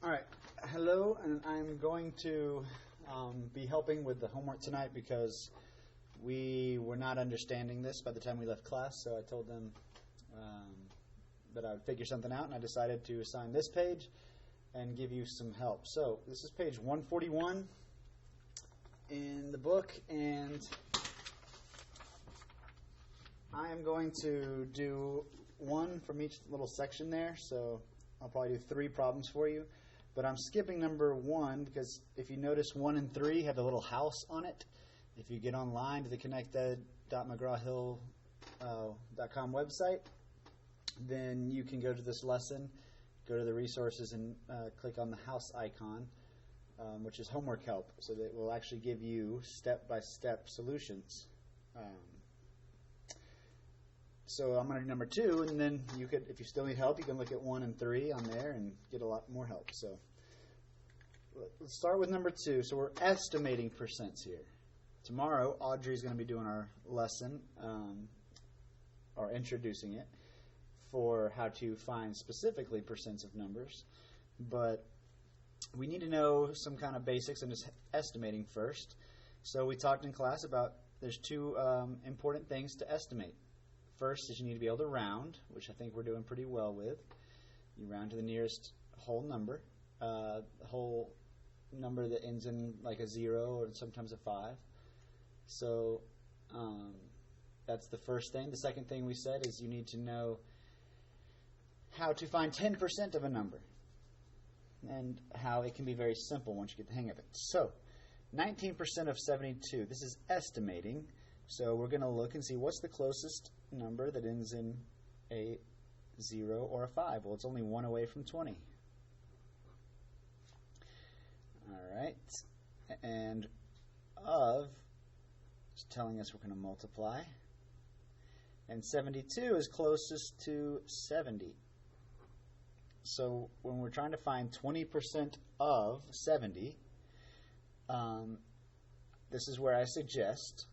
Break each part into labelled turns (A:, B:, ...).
A: Alright, hello, and I'm going to be helping with the homework tonight because we were not understanding this by the time we left class, so I told them that I would figure something out, and I decided to assign this page and give you some help. So, this is page 141 in the book, and I am going to do one from each little section there, so I'll probably do 3 problems for you. But I'm skipping number 1 because if you notice 1 and 3 have the little house on it. If you get online to the connected.mcgrawhill.com website, then you can go to this lesson, go to the resources, and click on the house icon, which is homework help. So that it will actually give you step-by-step solutions. So I'm going to do number 2, and then you could, if you still need help, you can look at 1 and 3 on there and get a lot more help. So let's start with number 2. So we're estimating percents here. Tomorrow, Audrey's going to be doing our lesson, or introducing it, for how to find specifically percents of numbers. But we need to know some kind of basics in just estimating first. So we talked in class about there's 2 important things to estimate. First is you need to be able to round, which I think we're doing pretty well with. You round to the nearest whole number, whole number that ends in like a 0 or sometimes a 5. So that's the first thing. The second thing we said is you need to know how to find 10% of a number and how it can be very simple once you get the hang of it. So 19% of 72, this is estimating. So we're going to look and see what's the closest number that ends in a 0 or a 5. Well, it's only 1 away from 20. Alright. And of is telling us we're going to multiply. And 72 is closest to 70. So when we're trying to find 20% of 70, this is where I suggest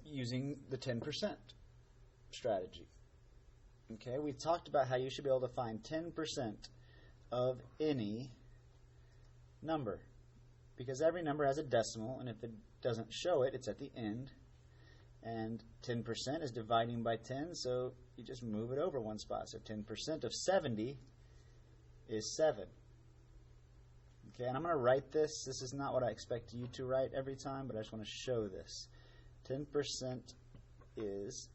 A: using the 10% strategy. Okay, we talked about how you should be able to find 10% of any number, because every number has a decimal, and if it doesn't show it, it's at the end. And 10% is dividing by 10, so you just move it over one spot. So 10% of 70 is 7. Okay, and I'm going to write this. This is not what I expect you to write every time, but I just want to show this. 10% is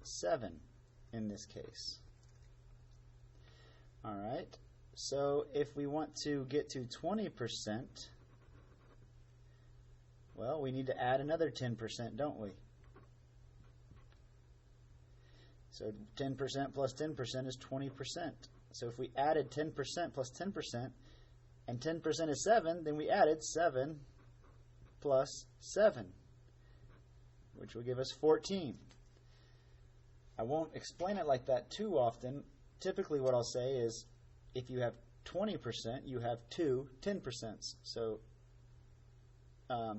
A: 7 in this case. Alright, so if we want to get to 20%, well, we need to add another 10%, don't we? So 10% plus 10% is 20%. So if we added 10% plus 10%, and 10% is 7, then we added 7 plus 7. Which will give us 14. I won't explain it like that too often. Typically what I'll say is if you have 20%, you have 2 10%. So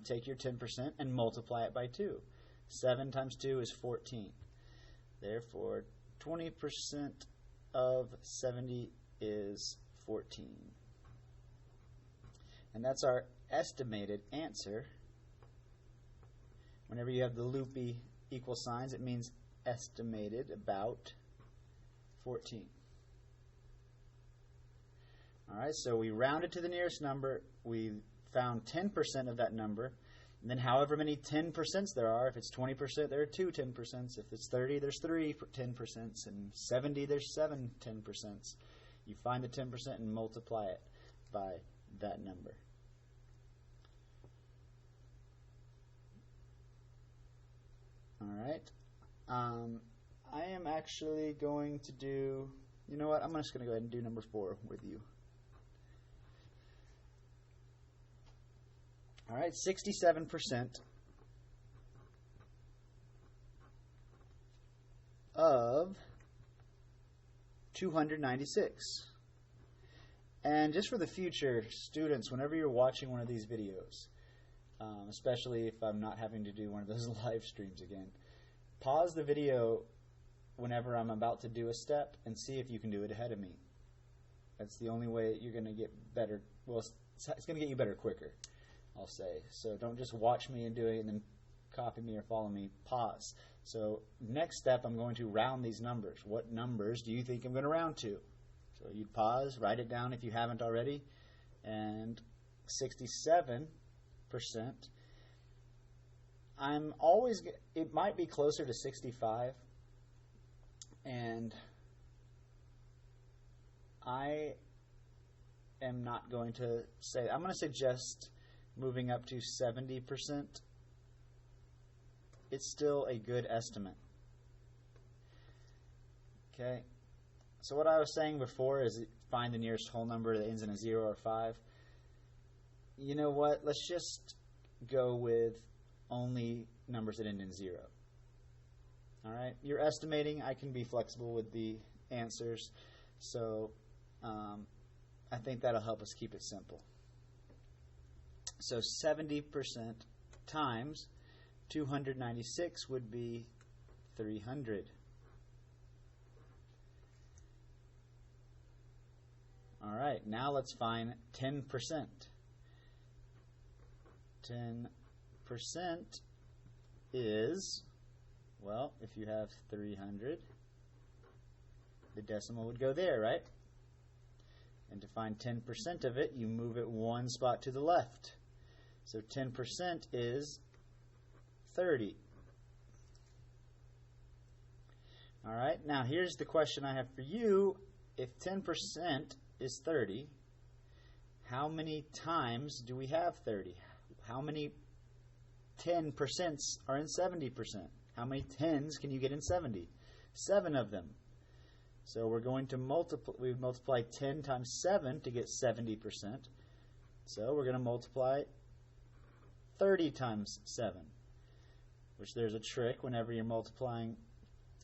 A: take your 10% and multiply it by 2. 7 times 2 is 14. Therefore, 20% of 70 is 14. And that's our estimated answer. Whenever you have the loopy equal signs, it means estimated about 14. Alright, so we rounded to the nearest number. We found 10% of that number. And then however many 10% there are, if it's 20%, there are 2 10%. If it's 30, there's 3 10%. And 70, there's 7 10%. You find the 10% and multiply it by that number. Alright, I am actually going to do, you know what, I'm just going to go ahead and do number 4 with you. Alright, 67% of 296. And just for the future, students, whenever you're watching one of these videos, especially if I'm not having to do one of those live streams again, pause the video whenever I'm about to do a step and see if you can do it ahead of me. That's the only way you're going to get better. Well, it's going to get you better quicker, I'll say. So don't just watch me and do it and then copy me or follow me. Pause. So next step, I'm going to round these numbers. What numbers do you think I'm going to round to? So you'd pause, write it down if you haven't already. And 67%. It might be closer to 65. And I am not going to say, I'm going to suggest moving up to 70%. It's still a good estimate. Okay. So what I was saying before is find the nearest whole number that ends in a 0 or 5. You know what? Let's just go with only numbers that end in 0. All right? You're estimating. I can be flexible with the answers. So I think that'll help us keep it simple. So 70% times 296 would be 300. All right, now let's find 10%. 10% is, well, if you have 300, the decimal would go there, right? And to find 10% of it, you move it one spot to the left. So 10% is 30. All right, now here's the question I have for you. If 10% is 30, how many times do we have 30? How many 10% are in 70%? How many 10s can you get in 70? 7 of them. So we're going to multiply 10 times 7 to get 70%. So we're going to multiply 30 times 7, which there's a trick. Whenever you're multiplying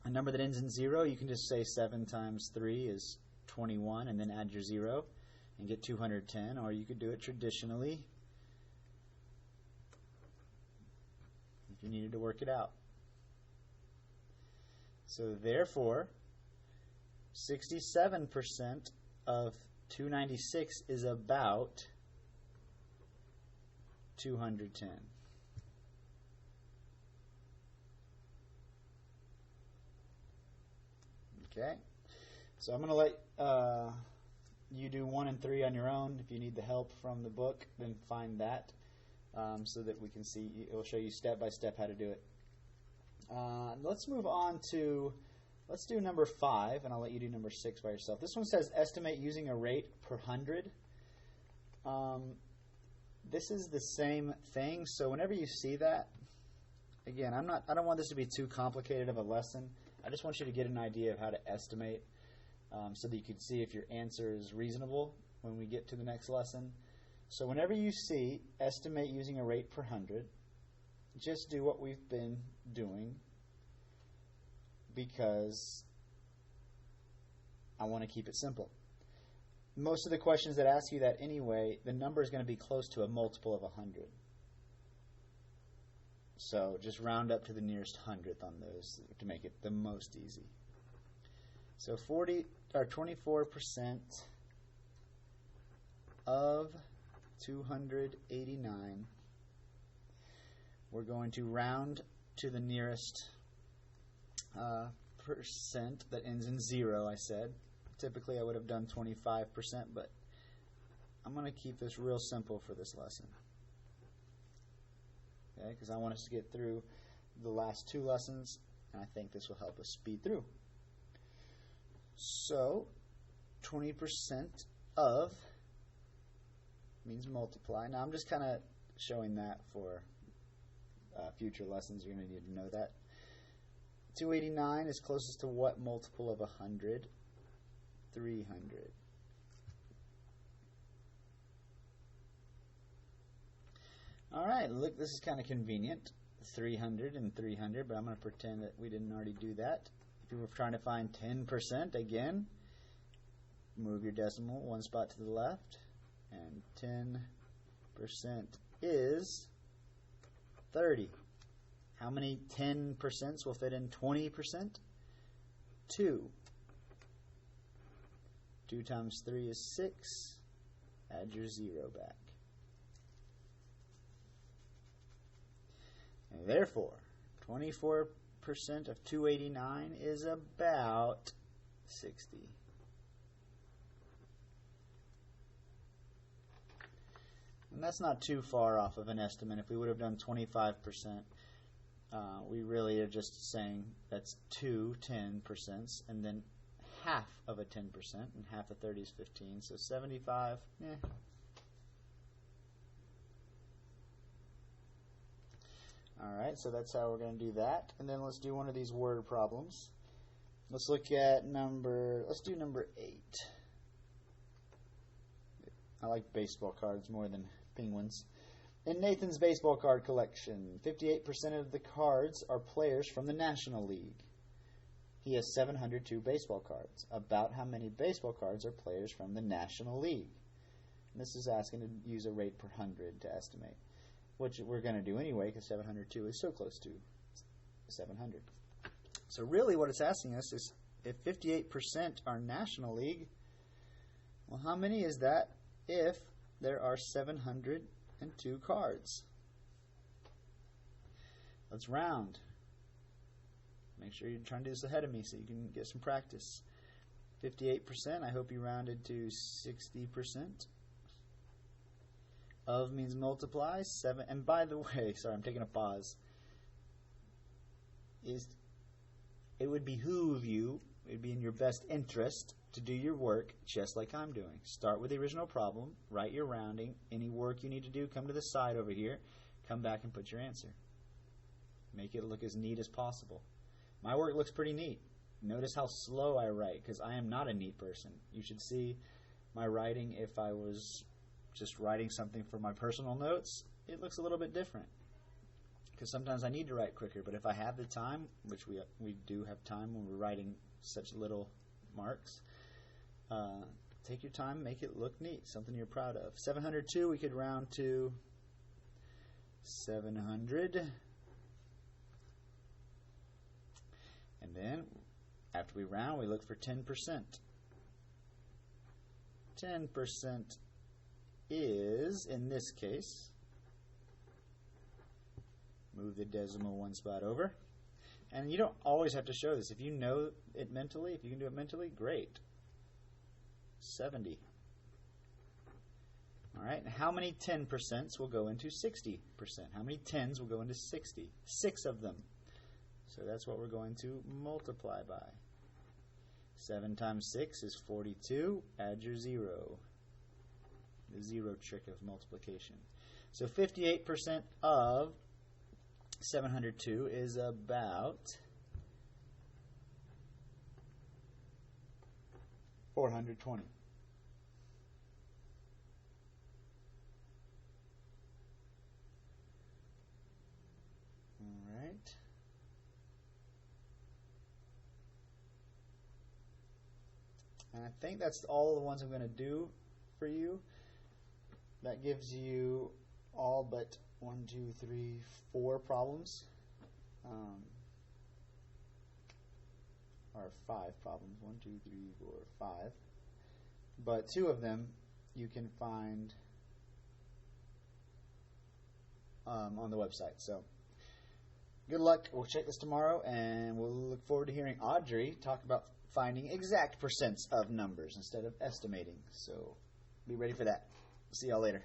A: a number that ends in 0, you can just say 7 times 3 is 21 and then add your 0 and get 210, or you could do it traditionally if you needed to work it out. So therefore, 67% of 296 is about 210. Okay, so I'm going to let you do 1 and 3 on your own. If you need the help from the book, then find that so that we can see. It will show you step by step how to do it. Let's move on to, let's do number 5, and I'll let you do number 6 by yourself. This one says estimate using a rate per 100. This is the same thing, so whenever you see that, again, I don't want this to be too complicated of a lesson. I just want you to get an idea of how to estimate so that you can see if your answer is reasonable when we get to the next lesson. So whenever you see estimate using a rate per 100, just do what we've been doing because I want to keep it simple. Most of the questions that ask you that anyway, the number is going to be close to a multiple of 100. So just round up to the nearest hundredth on those to make it the most easy. So 24% of 289. We're going to round to the nearest percent that ends in 0, I said. Typically I would have done 25%, but I'm going to keep this real simple for this lesson. Okay, because I want us to get through the last 2 lessons, and I think this will help us speed through. So 20% of means multiply. Now I'm just kind of showing that for future lessons. You're going to need to know that. 289 is closest to what multiple of 100? 300. All right, look, this is kind of convenient. 300 and 300, but I'm going to pretend that we didn't already do that. If you were trying to find 10%, again, move your decimal one spot to the left, and 10% is 30. How many 10% will fit in 20%? 2. 2 times 3 is 6. Add your 0 back. And therefore, 24% of 289 is about 60. And that's not too far off of an estimate. If we would have done 25%, we really are just saying that's 2 10%, and then half of a 10%, and half of 30 is 15, so 75, Alright, so that's how we're going to do that. And then let's do one of these word problems. Let's look at let's do number 8. I like baseball cards more than penguins. In Nathan's baseball card collection, 58% of the cards are players from the National League. He has 702 baseball cards. About how many baseball cards are players from the National League? And this is asking to use a rate per 100 to estimate, which we're going to do anyway because 702 is so close to 700. So really what it's asking us is if 58% are National League, well, how many is that if there are 702 cards? Let's round. Make sure you're trying to do this ahead of me so you can get some practice. 58%, I hope you rounded to 60%. Of means multiply. 7. And by the way, sorry, I'm taking a pause. It would behoove you, it would be in your best interest to do your work just like I'm doing. Start with the original problem, write your rounding. Any work you need to do, come to the side over here. Come back and put your answer. Make it look as neat as possible. My work looks pretty neat. Notice how slow I write because I am not a neat person. You should see my writing if I was just writing something for my personal notes. It looks a little bit different because sometimes I need to write quicker, but if I have the time, which we do have time when we're writing such little marks, take your time, make it look neat, something you're proud of. 702 we could round to 700. And then, after we round, we look for 10%. 10% is, in this case, move the decimal one spot over. And you don't always have to show this. If you know it mentally, if you can do it mentally, great. 70. All right, and how many 10% will go into 60%? How many 10s will go into 60? 6 of them. So that's what we're going to multiply by. 7 times 6 is 42. Add your 0. The 0 trick of multiplication. So 58% of 702 is about 420. All right. And I think that's all the ones I'm going to do for you. That gives you all but 1, 2, 3, 4 problems. Or 5 problems. 1, 2, 3, 4, 5. But 2 of them you can find on the website. So good luck. We'll check this tomorrow, and we'll look forward to hearing Audrey talk about finding exact percents of numbers instead of estimating. So be ready for that. See y'all later.